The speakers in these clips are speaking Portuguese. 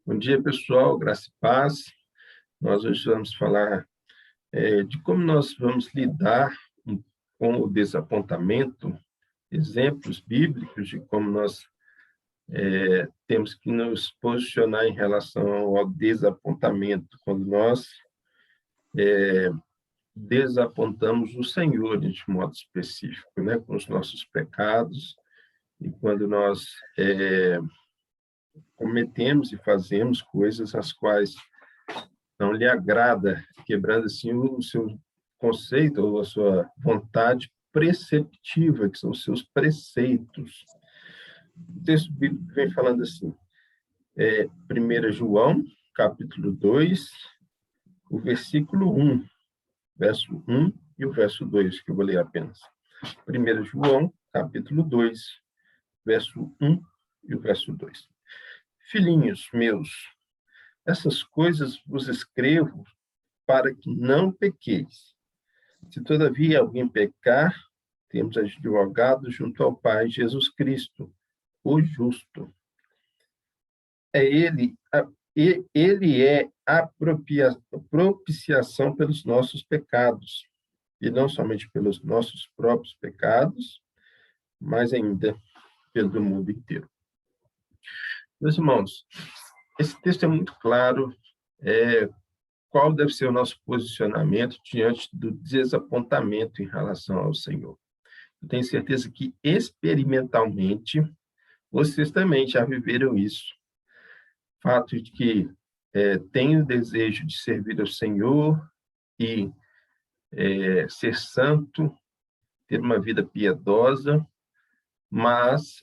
Bom dia, pessoal, graça e paz. Nós hoje vamos falar de como nós vamos lidar com o desapontamento, exemplos bíblicos de como nós temos que nos posicionar em relação ao desapontamento, quando nós desapontamos o Senhor de modo específico, né, com os nossos pecados, e quando nós cometemos e fazemos coisas as quais não lhe agrada, quebrando assim o seu conceito ou a sua vontade preceptiva, que são os seus preceitos. O texto bíblico vem falando assim, 1 João, capítulo 2, o versículo 1, verso 1 e o verso 2, que eu vou ler apenas. 1 João, capítulo 2, verso 1 e o verso 2. Filhinhos meus, essas coisas vos escrevo para que não pequeis. Se todavia alguém pecar, temos advogado junto ao Pai, Jesus Cristo, o justo. Ele é a propiciação pelos nossos pecados, e não somente pelos nossos próprios pecados, mas ainda pelo mundo inteiro. Meus irmãos, esse texto é muito claro, qual deve ser o nosso posicionamento diante do desapontamento em relação ao Senhor. Eu tenho certeza que, experimentalmente, vocês também já viveram isso. O fato de que têm o desejo de servir ao Senhor e ser santo, ter uma vida piedosa, mas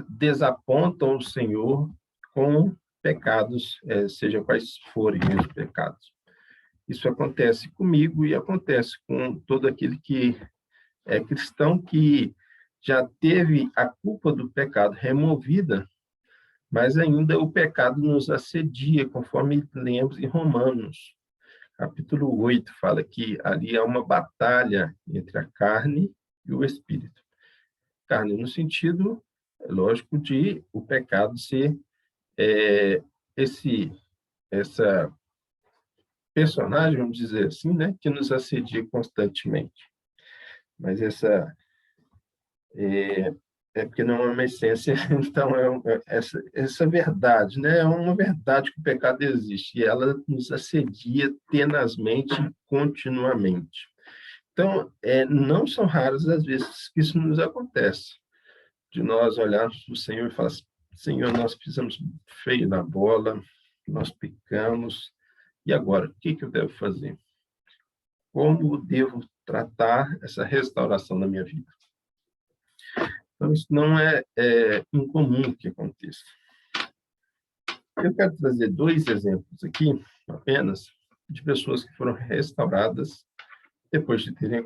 desapontam o Senhor com pecados, seja quais forem os pecados. Isso acontece comigo e acontece com todo aquele que é cristão que já teve a culpa do pecado removida, mas ainda o pecado nos assedia, conforme lemos em Romanos. Capítulo 8 fala que ali há uma batalha entre a carne e o espírito. Carne no sentido, lógico, de o pecado ser essa personagem, vamos dizer assim, né, que nos assedia constantemente. Mas essa porque não é uma essência, então essa verdade, né, é uma verdade que o pecado existe, e ela nos assedia tenazmente, continuamente. Então, não são raras as vezes que isso nos acontece, de nós olharmos para o Senhor e falar assim, Senhor, nós pisamos feio na bola, nós pecamos, e agora, o que eu devo fazer? Como devo tratar essa restauração na minha vida? Então, isso não é incomum que aconteça. Eu quero trazer 2 exemplos aqui, apenas, de pessoas que foram restauradas depois de terem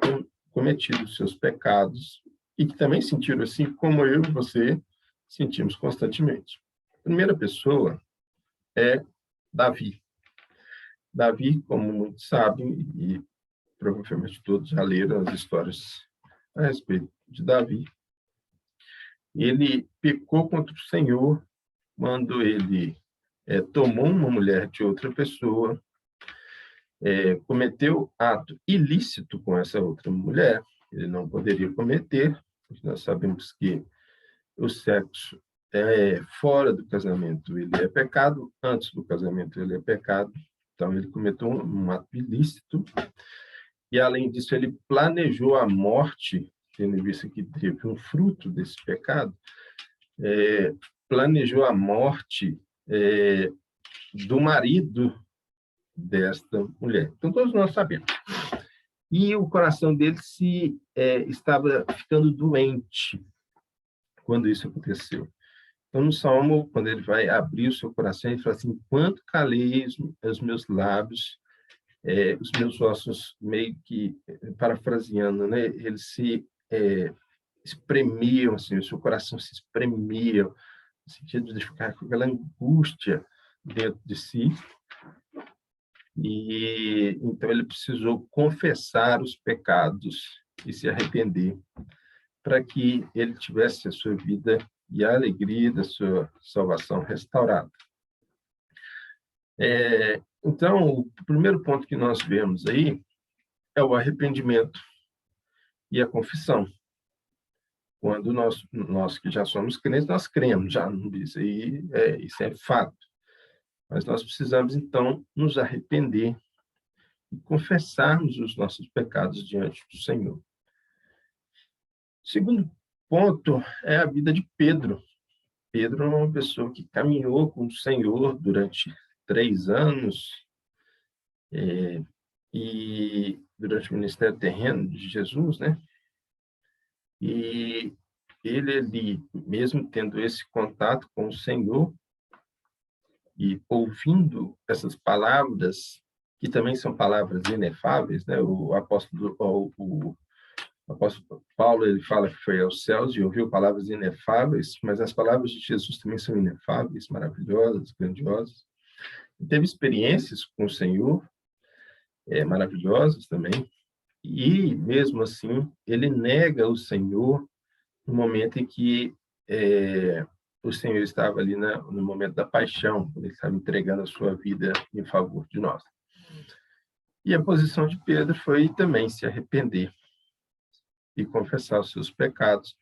cometido seus pecados e que também sentiram assim como eu e você sentimos constantemente. A primeira pessoa é Davi. Davi, como muitos sabem, e provavelmente todos já leram as histórias a respeito de Davi, ele pecou contra o Senhor quando ele tomou uma mulher de outra pessoa, cometeu ato ilícito com essa outra mulher, ele não poderia cometer, porque nós sabemos que o sexo fora do casamento ele é pecado, antes do casamento ele é pecado, então ele cometeu um ato ilícito, e além disso ele planejou a morte, tendo visto que teve um fruto desse pecado, planejou a morte do marido desta mulher. Então, todos nós sabemos. E o coração dele estava ficando doente quando isso aconteceu. Então, no Salmo, quando ele vai abrir o seu coração, ele fala assim, enquanto calei os meus lábios, os meus ossos, meio que, parafraseando, né, eles se espremiam, assim, o seu coração se espremia, no sentido de ficar com aquela angústia dentro de si. E então ele precisou confessar os pecados e se arrepender para que ele tivesse a sua vida e a alegria da sua salvação restaurada. Então, o primeiro ponto que nós vemos aí é o arrependimento e a confissão. Quando nós que já somos crentes, nós cremos já nisso, isso é fato. Mas nós precisamos, então, nos arrepender e confessarmos os nossos pecados diante do Senhor. O segundo ponto é a vida de Pedro. Pedro é uma pessoa que caminhou com o Senhor durante 3 anos, e durante o ministério terreno de Jesus, né? E ele ali, mesmo tendo esse contato com o Senhor e ouvindo essas palavras, que também são palavras inefáveis, né? O apóstolo Paulo, ele fala que foi aos céus e ouviu palavras inefáveis, mas as palavras de Jesus também são inefáveis, maravilhosas, grandiosas. Ele teve experiências com o Senhor, maravilhosas também, e mesmo assim ele nega o Senhor no momento em que o Senhor estava ali no momento da paixão, quando ele estava entregando a sua vida em favor de nós. E a posição de Pedro foi também se arrepender e confessar os seus pecados,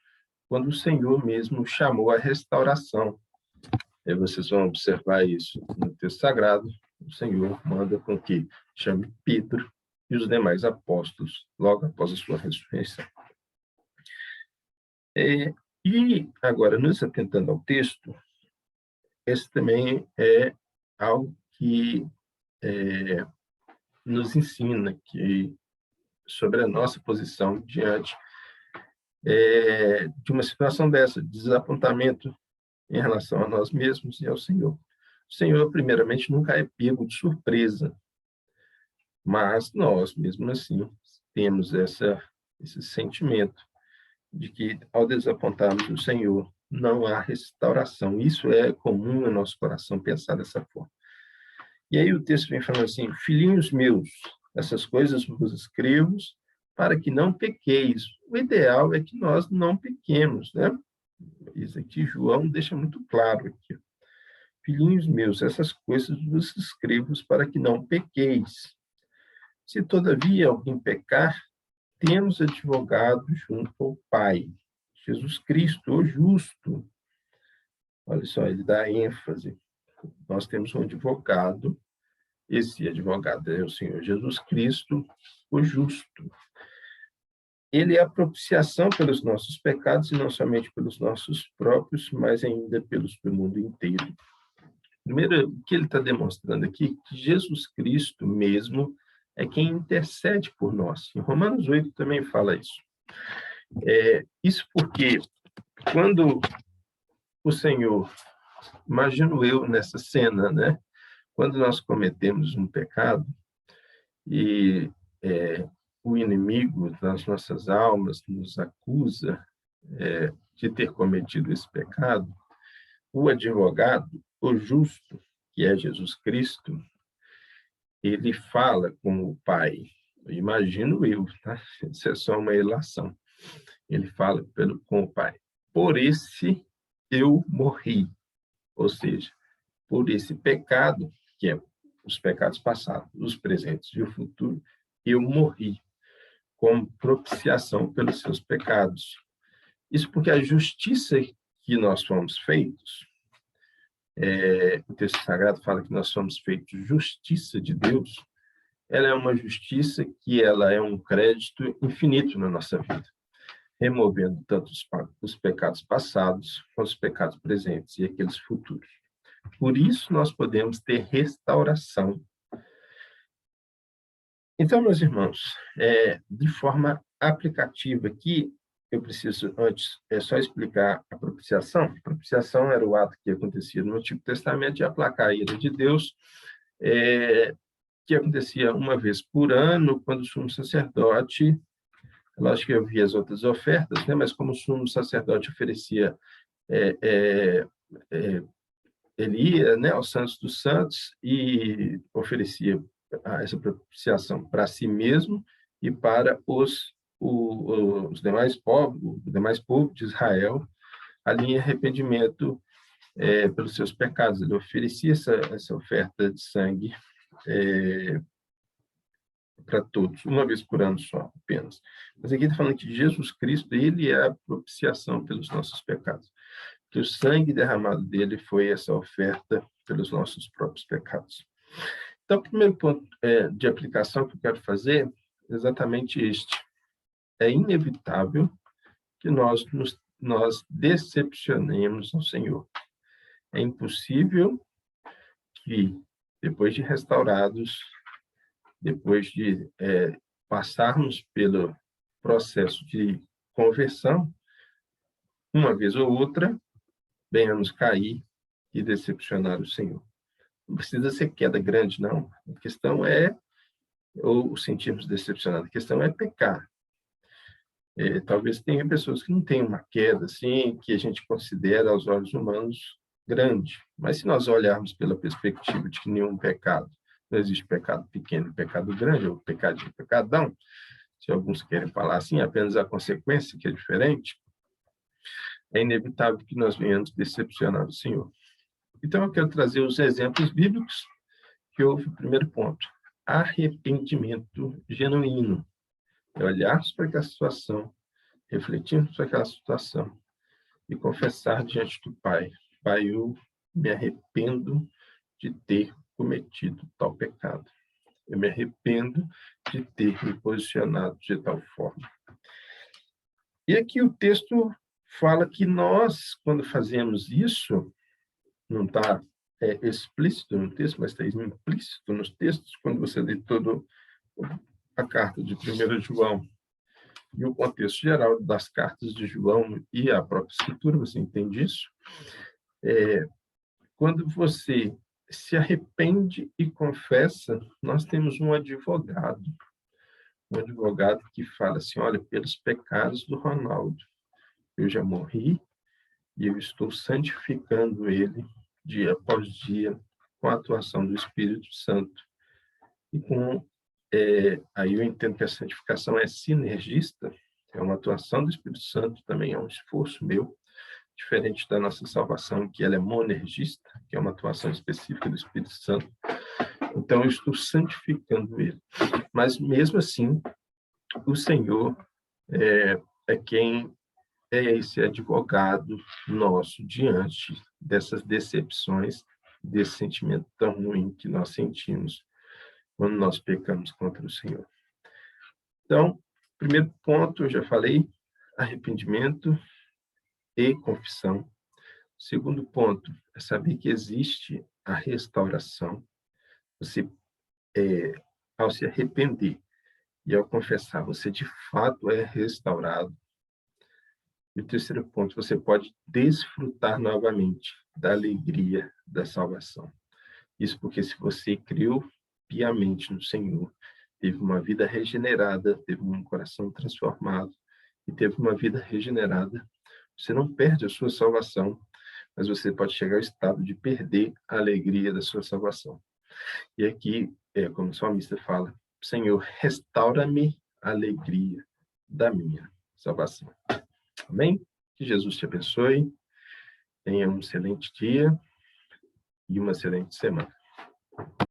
quando o Senhor mesmo chamou a restauração. E vocês vão observar isso no texto sagrado. O Senhor manda com que chame Pedro e os demais apóstolos logo após a sua ressurreição. E agora, nos atentando ao texto, esse também é algo que nos ensina sobre a nossa posição diante de uma situação dessa, de desapontamento em relação a nós mesmos e ao Senhor. O Senhor, primeiramente, nunca é pego de surpresa, mas nós, mesmo assim, temos esse sentimento de que, ao desapontarmos o Senhor, não há restauração. Isso é comum no nosso coração pensar dessa forma. E aí o texto vem falando assim: filhinhos meus, essas coisas vos escrevo para que não pequeis. O ideal é que nós não pequemos, né? Isso aqui João deixa muito claro aqui. Filhinhos meus, essas coisas vos escrevo para que não pequeis. Se todavia alguém pecar, temos advogado junto ao Pai, Jesus Cristo, o justo. Olha só, ele dá ênfase. Nós temos um advogado, esse advogado é o Senhor Jesus Cristo, o justo. Ele é a propiciação pelos nossos pecados, e não somente pelos nossos próprios, mas ainda pelos do mundo inteiro. Primeiro, o que ele está demonstrando aqui, que Jesus Cristo mesmo é quem intercede por nós. Em Romanos 8 também fala isso. Isso porque, quando o Senhor, imagino eu nessa cena, né? Quando nós cometemos um pecado e o inimigo das nossas almas nos acusa de ter cometido esse pecado, o advogado, o justo, que é Jesus Cristo, ele fala com o Pai. Imagino eu, tá? Isso é só uma ilação. Ele fala com o Pai. Por esse eu morri. Ou seja, por esse pecado, que é os pecados passados, os presentes e o futuro, eu morri como propiciação pelos seus pecados. Isso porque a justiça que nós fomos feitos, o texto sagrado fala que nós somos feitos justiça de Deus, ela é uma justiça que ela é um crédito infinito na nossa vida, removendo tanto os pecados passados, quanto os pecados presentes e aqueles futuros. Por isso, nós podemos ter restauração. Então, meus irmãos, de forma aplicativa aqui, eu preciso, antes, só explicar a propiciação. A propiciação era o ato que acontecia no Antigo Testamento de aplacar a ira de Deus, que acontecia uma vez por ano, quando o sumo sacerdote, lógico que havia as outras ofertas, né? Mas como o sumo sacerdote oferecia, ele ia, né, aos Santos dos Santos e oferecia essa propiciação para si mesmo e para os demais povos de Israel, ali em arrependimento pelos seus pecados. Ele oferecia essa oferta de sangue para todos, uma vez por ano só, apenas. Mas aqui está falando que Jesus Cristo, ele é a propiciação pelos nossos pecados. Que o sangue derramado dele foi essa oferta pelos nossos próprios pecados. Então, o primeiro ponto de aplicação que eu quero fazer é exatamente este. É inevitável que nós decepcionemos ao Senhor. É impossível que, depois de restaurados, depois de passarmos pelo processo de conversão, uma vez ou outra, venhamos cair e decepcionar o Senhor. Não precisa ser queda grande, não. A questão é, ou sentirmos decepcionados, a questão é pecar. Talvez tenha pessoas que não tenham uma queda, assim, que a gente considera, aos olhos humanos, grande. Mas se nós olharmos pela perspectiva de que nenhum pecado, não existe pecado pequeno e pecado grande, ou pecadinho e pecadão, se alguns querem falar assim, apenas a consequência que é diferente, é inevitável que nós venhamos decepcionar o Senhor. Então, eu quero trazer os exemplos bíblicos que houve o primeiro ponto. Arrependimento genuíno. É olharmos para aquela situação, refletirmos sobre aquela situação e confessar diante do Pai. Pai, eu me arrependo de ter cometido tal pecado. Eu me arrependo de ter me posicionado de tal forma. E aqui o texto fala que nós, quando fazemos isso, não está explícito no texto, mas está implícito nos textos, quando você lê toda a carta de 1 João e o contexto geral das cartas de João e a própria Escritura, você entende isso? Quando você se arrepende e confessa, nós temos um advogado que fala assim, olha, pelos pecados do Ronaldo, eu já morri e eu estou santificando ele dia após dia com a atuação do Espírito Santo. E aí eu entendo que a santificação é sinergista, é uma atuação do Espírito Santo, também é um esforço meu, diferente da nossa salvação, que ela é monergista, que é uma atuação específica do Espírito Santo. Então, eu estou santificando ele. Mas, mesmo assim, o Senhor é quem é esse advogado nosso diante dessas decepções, desse sentimento tão ruim que nós sentimos quando nós pecamos contra o Senhor. Então, primeiro ponto, eu já falei, arrependimento e confissão. Segundo ponto, é saber que existe a restauração. Você, ao se arrepender e ao confessar, você de fato é restaurado. E o terceiro ponto, você pode desfrutar novamente da alegria da salvação. Isso porque se você creu piamente no Senhor, teve uma vida regenerada, teve um coração transformado e teve uma vida regenerada, você não perde a sua salvação, mas você pode chegar ao estado de perder a alegria da sua salvação. E aqui, como o salmista fala, Senhor, restaura-me a alegria da minha salvação. Amém? Que Jesus te abençoe, tenha um excelente dia e uma excelente semana.